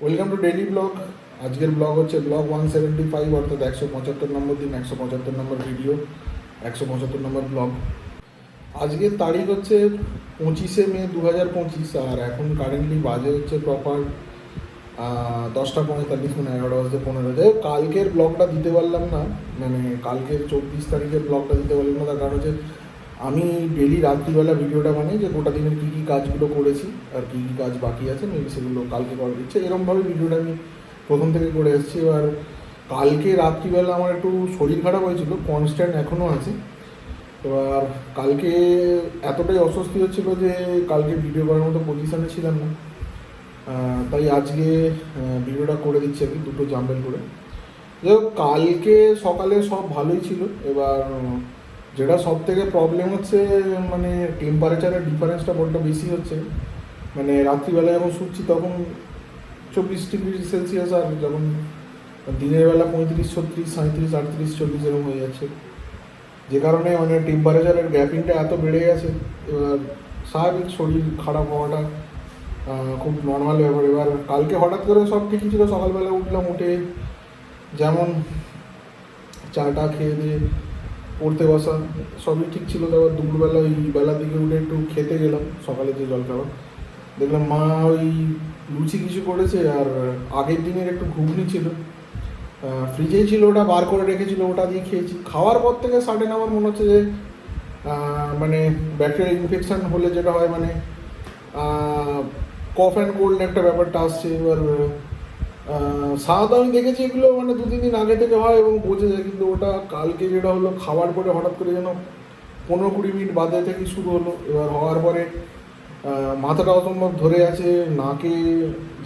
Welcome to daily blog. আজকের blog হচ্ছে blog 175, অর্থাৎ 175 নম্বর দিন, 175 নম্বর ভিডিও, 175 নম্বর ব্লগ। আজকের তারিখ হচ্ছে 25শে মে 2025, আর এখন কারেন্টলি বাজে হচ্ছে প্রপার 10টা 45, মানে 11:15। কালকের ব্লগটা দিতে পারলাম না, মানে কালকের 24 তারিখের ব্লগটা দিতে পারলাম না। তার কারণ হচ্ছে আমি ডেলি রাত্রিবেলা ভিডিওটা বানাই যে গোটা দিনের কী কী কাজগুলো করেছি আর কী কী কাজ বাকি আছে, মেবি সেগুলো কালকে করার ইচ্ছে, এরকমভাবে ভিডিওটা আমি প্রথম থেকে করে এসেছি। এবার কালকে রাত্রিবেলা আমার একটু শরীর খারাপ হয়েছিল, কনস্ট্যান্ট এখনও আছে। এবার কালকে এতটাই অস্বস্তি হচ্ছিলো যে কালকে ভিডিও করার মতো পজিশানে ছিলাম না, তাই আজকে ভিডিওটা করে দিচ্ছি আর কি, দুটো জাম্বেল করে। যাই হোক, কালকে সকালে সব ভালোই ছিল। এবার যেটা সব থেকে প্রবলেম হচ্ছে, মানে টেম্পারেচারের ডিফারেন্সটা বড্ড বেশি হচ্ছে। মানে রাত্রিবেলা যখন শুচ্ছি তখন 24 ডিগ্রি সেলসিয়াস, আর যখন দিনের বেলা 35, 36, 37, 38, 40 এরকম হয়ে যাচ্ছে। যে কারণে মানে টেম্পারেচারের গ্যাপিংটা এত বেড়ে গেছে। এবার স্বাভাবিক শরীর খারাপ হওয়াটা খুব নর্মাল ব্যাপার। এবার কালকে হঠাৎ করে সব ঠিকই ছিল, সকালবেলা উঠলাম, উঠে যেমন চাটা খেয়ে দিয়ে পড়তে বসা, সবই ঠিক ছিল। তারপর দুপুরবেলা ওই বেলার দিকে উঠে একটু খেতে গেলাম, সকালে যে জলখাবার দেখলাম মা ওই লুচি কিছু করেছে, আর আগের দিনের একটু ঘুগনি ছিল, ফ্রিজেই ছিল, ওটা বার করে রেখেছিল, ওটা দিয়ে খেয়েছি। খাওয়ার পর থেকে সাডেন আমার মনে হচ্ছে যে মানে ব্যাকটেরিয়াল ইনফেকশান হলে যেটা হয়, মানে কফ অ্যান্ড কোল্ড একটা ব্যাপারটা আসছে। এবার সাধারণত আমি দেখেছি এগুলো মানে 2-3 দিন আগে থেকে হয় এবং বোঝা যায়, কিন্তু ওটা কালকে যেটা হলো, খাওয়ার পরে হঠাৎ করে যেন 15-20 মিনিট বাদে থেকে শুরু হলো। এবার হওয়ার পরে মাথাটা অসম্ভব ধরে আছে, নাকে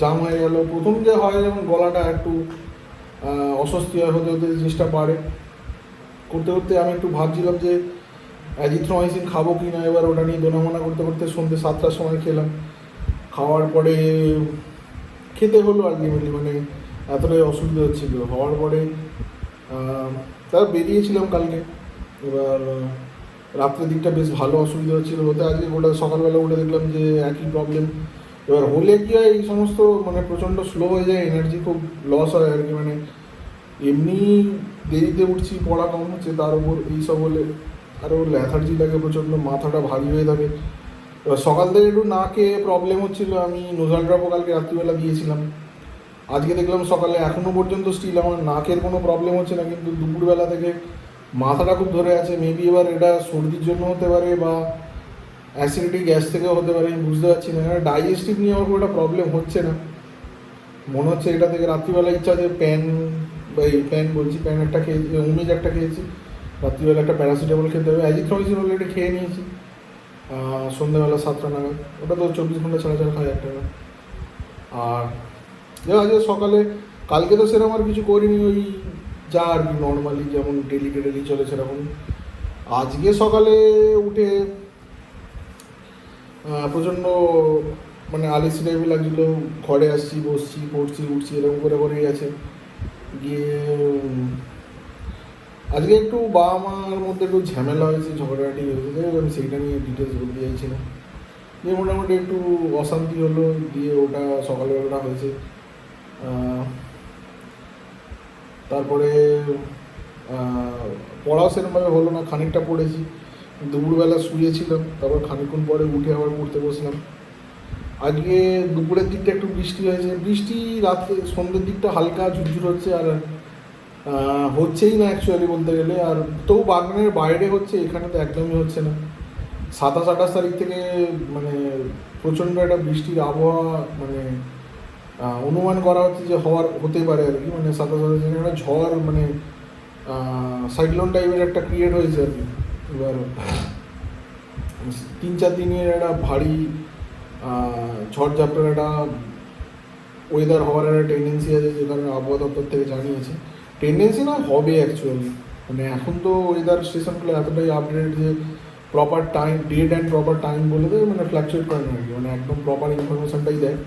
জাম হয়ে গেল। প্রথম যে হয় যেমন গলাটা একটু অস্বস্তি হয়, হতে হতে জিনিসটা বাড়ে। করতে করতে আমি একটু ভাবছিলাম যে অ্যাজিথ্রোমাইসিন খাবো কি না। এবার ওটা নিয়ে দোনামোনা করতে করতে সন্ধ্যে 7টার সময় খেলাম। খাওয়ার পরে খেতে হলো আলটিমেটলি, মানে এতটাই অসুবিধা হচ্ছিল। হওয়ার পরে তার বেরিয়েছিলাম কালকে। এবার রাত্রের দিকটা বেশ ভালো অসুবিধা হচ্ছিলো হতে, আজকে গোটা সকালবেলা উঠে দেখলাম যে একই প্রবলেম। এবার হলে কি হয়, এই সমস্ত মানে প্রচণ্ড স্লো হয়ে যায়, এনার্জি খুব লস হয় আর কি। মানে এমনি দেরিতে উঠছি, পড়া কম হচ্ছে, তার উপর এইসব হলে আরও ল্যাথার্জি লাগে প্রচণ্ড, মাথাটা ভারী হয়ে থাকে। এবার সকাল থেকে একটু না খেয়ে প্রবলেম হচ্ছিলো। আমি নোজাল ড্রপও কালকে রাত্রিবেলা দিয়েছিলাম। আজকে দেখলাম সকালে এখনও পর্যন্ত স্টিল আমার নাকের কোনো প্রবলেম হচ্ছে না, কিন্তু দুপুরবেলা থেকে মাথাটা খুব ধরে আছে। মেবি এবার এটা সর্দির জন্য হতে পারে বা অ্যাসিডিটি গ্যাস থেকেও হতে পারে, আমি বুঝতে পারছি না। ডাইজেস্টিভ নিয়ে আমার খুব একটা প্রবলেম হচ্ছে না মনে হচ্ছে। এটা থেকে রাত্রিবেলা ইচ্ছা যে প্যান, বা এই প্যান বলছি, প্যান একটা খেয়েছি, উমিজ একটা খেয়েছি, রাত্রিবেলা একটা প্যারাসিটামল খেতে হবে। অ্যাজিথ্রোমাইসিন অলরেডি খেয়ে নিয়েছি সন্ধ্যাবেলা 7টা নাগাদ। ওটা তো 24 ঘন্টা ছাড়া ছাড়া খায় একটা। আর আজকে সকালে, কালকে তো সেরকম আর কিছু করিনি, ওই যা আর কি নর্মালি যেমন ডেলি চলে সেরকম। আজকে সকালে উঠে প্রচণ্ড মানে আলিসি টাইপের লাগছিলো। ঘরে আসছি, বসছি, পড়ছি, উঠছি, এরকম করে করেই আছে। গিয়ে আজকে একটু বাবা মার মধ্যে একটু ঝামেলা হয়েছে, ঝগড়াঝাটি হয়েছে, আমি সেইটা নিয়ে ডিটেলস বলতে চাইছি না। দিয়ে মোটামুটি একটু অশান্তি হলো, দিয়ে ওটা সকালবেলাটা হয়েছে। তারপরে পড়াও সেরকমভাবে হলো না, খানিকটা পড়েছি, দুপুরবেলা শুয়েছিলাম, তারপর খানিকক্ষণ পরে উঠে আবার পড়তে বসলাম। আজকে দুপুরের দিকটা একটু বৃষ্টি হয়েছে, বৃষ্টি রাতে সন্ধ্যের দিকটা হালকা ঝুরঝুর হচ্ছে, আর হচ্ছেই না অ্যাকচুয়ালি বলতে গেলে। আর তবু বাগানের বাইরে হচ্ছে, এখানে তো একদমই হচ্ছে না। 27-28 তারিখ থেকে মানে প্রচণ্ড একটা বৃষ্টির আবহাওয়া, মানে অনুমান করা হচ্ছে যে হতে পারে আর কি। মানে 27-28 একটা ঝড়, মানে সাইক্লোন টাইপের একটা ক্রিয়েট হয়েছে আর কি। এবার 3-4 দিনের একটা ভারী ঝড়ঝাপটার একটা ওয়েদার হওয়ার একটা টেন্ডেন্সি আছে, যে কারণে আবহাওয়া দপ্তর থেকে জানিয়েছে। টেন্ডেন্সি না, হবে অ্যাকচুয়ালি। মানে এখন তো ওয়েদার স্টেশনগুলো এতটাই আপডেট যে proper time, date and proper time বলে দেয়, মানে ফ্ল্যাকচুয়েট করে না আর কি, মানে একদম প্রপার ইনফরমেশনটাই দেয়।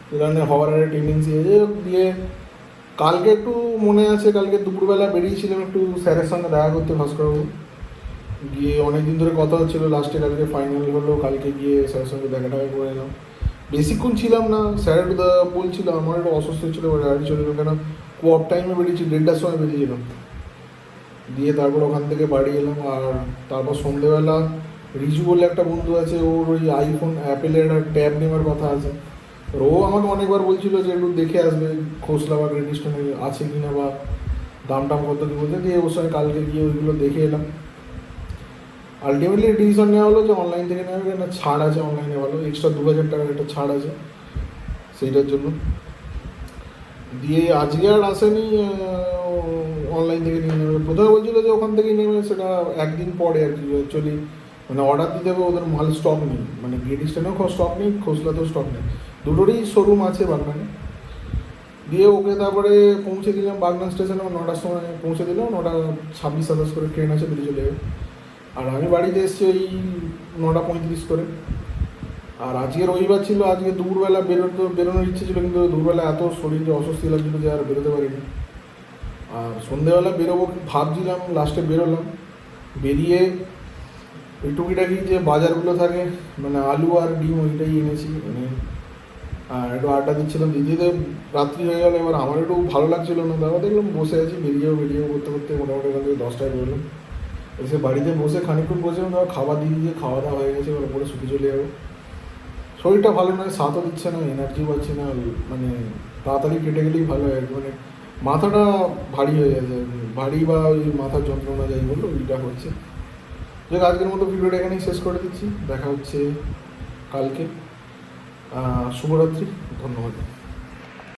যে কারণে হওয়ার একটা টেন্ডেন্সি আছে। দিয়ে কালকে একটু মনে আছে, কালকে দুপুরবেলা বেরিয়েছিলাম একটু স্যারের সঙ্গে দেখা করতে, ভাস্করবাবু। গিয়ে অনেক দিন ধরে কথা হচ্ছিলো, লাস্টে কালকে ফাইনাল হলো, কালকে গিয়ে স্যারের সঙ্গে দেখা করে এলাম। বেশিক্ষণ ছিলাম না। স্যার বলছিল আমার একটু অসুস্থ ছিল, গাড়ি চলে গেল, কেন কোঅপ টাইমে বেরিয়েছি, 1:30টার সময় বেরিয়েছিলাম। দিয়ে তারপর ওখান থেকে বাড়ি এলাম। আর তারপর সন্ধেবেলা রিজু বলে একটা বন্ধু আছে, ওর ওই আইফোন অ্যাপেলের ট্যাব নেওয়ার কথা আছে। ও আমাকে অনেকবার বলছিল যে একটু দেখে আসবে খোসলা বা গ্রেট ইস্টার্নে আছে কি না, বা দাম টাম কত কী বলছে। দিয়ে ওর সঙ্গে কালকে গিয়ে ওইগুলো দেখে এলাম। আলটিমেটলি ডিসিশন নেওয়া হলো যে অনলাইন থেকে নেওয়া হবে, না ছাড় আছে অনলাইনে ভালো, এক্সট্রা 2,000 টাকার একটা ছাড় আছে সেইটার জন্য। দিয়ে আজকে আর আসেনি, অনলাইন থেকে নিয়ে নেবে। প্রথমে বলছিল যে ওখান থেকেই নেবে, সেটা একদিন পরে আর কি। অ্যাকচুয়ালি মানে অর্ডার দিতে হবে, ওদের মাল স্টক নেই, মানে গ্রেট ইস্টার্নেও স্টক নেই, খোসলাতেও স্টক নেই, দুটোরই শোরুম আছে বাগনানে। দিয়ে ওকে তারপরে পৌঁছে দিলাম বাগনান স্টেশনে, 9টার সময় পৌঁছে দিলাম। 9:26-27 করে ট্রেন আছে, বেরিয়ে চলে যাবে। আর আমি বাড়িতে এসেছি ওই 9:35 করে। আর আজকে রবিবার ছিল, আজকে দুপুরবেলা বেরোনোর ইচ্ছে ছিল, কিন্তু দুপুরবেলা এত শরীরে অস্বস্তি লাগছিলো যে আর বেরোতে পারিনি। আর সন্ধেবেলা বেরোবো ভাবছিলাম, লাস্টে বেরোলাম। বেরিয়ে ওই টুকিটাকি যে বাজারগুলো থাকে, মানে আলু আর ডিম, ওইটাই এনেছি। মানে আর একটু আড্ডা দিচ্ছিলাম, দিদিতে রাত্রি হয়ে গেল। এবার আমার একটু ভালো লাগছিলো না, তারপর দেখলাম বসে আছি, বেরিয়েও করতে করতে মোটামুটি ওখান থেকে 10টায় বেরোলাম। এসে বাড়িতে বসে খানিকক্ষণ বসেও, তারপর খাবার দিয়ে খাওয়া দাওয়া হয়ে গেছে, এবার ওপরে শুতে চলে যাবো। শরীরটা ভালো নয়, স্বাদও দিচ্ছে না, এনার্জি পাচ্ছি না, মানে তাড়াতাড়ি কেটে গেলেই ভালো হয়। মানে মাথাটা ভারী হয়ে যাচ্ছে, ভারী বা ওই মাথার যন্ত্রণা যাই বললো, ওইটা হচ্ছে। যাক, আজকের মতো ভিডিওটা এখানেই শেষ করে দিচ্ছি, দেখা হচ্ছে কালকে। শুভরাত্রি, ধন্যবাদ।